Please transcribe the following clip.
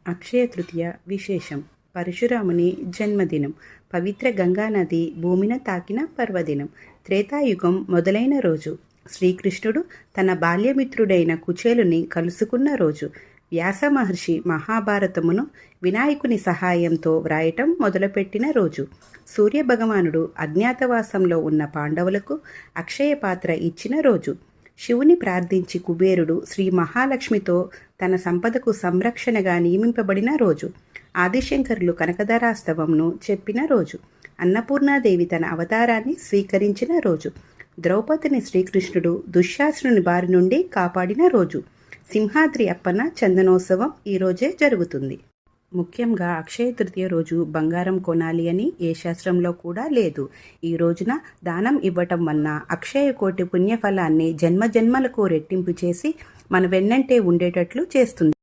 అక్షయ తృతీయ విశేషం. పరశురాముని జన్మదినం. పవిత్ర గంగానది భూమిన తాకిన పర్వదినం. త్రేతాయుగం మొదలైన రోజు. శ్రీకృష్ణుడు తన బాల్యమిత్రుడైన కుచేలుని కలుసుకున్న రోజు. వ్యాస మహర్షి మహాభారతమును వినాయకుని సహాయంతో వ్రాయటం మొదలుపెట్టిన రోజు. సూర్యభగవానుడు అజ్ఞాతవాసంలో ఉన్న పాండవులకు అక్షయ పాత్ర ఇచ్చిన రోజు. శివుని ప్రార్థించి కుబేరుడు శ్రీ మహాలక్ష్మితో తన సంపదకు సంరక్షణగా నియమింపబడిన రోజు. ఆదిశంకరులు కనకధరాస్తవంను చెప్పిన రోజు. అన్నపూర్ణాదేవి తన అవతారాన్ని స్వీకరించిన రోజు. ద్రౌపదిని శ్రీకృష్ణుడు దుశ్శాసనుని బారి నుండి కాపాడిన రోజు. సింహాద్రి అప్పన్న చందనోత్సవం ఈరోజే జరుగుతుంది. ముఖ్యంగా అక్షయ తృతీయ రోజు బంగారం కొనాలి అని ఏ శాస్త్రంలో కూడా లేదు. ఈ రోజున దానం ఇవ్వటం వలన అక్షయ కోటి పుణ్యఫలాన్ని జన్మజన్మలకు రెట్టింపు చేసి మన వెన్నంటే ఉండేటట్లు చేస్తుంది.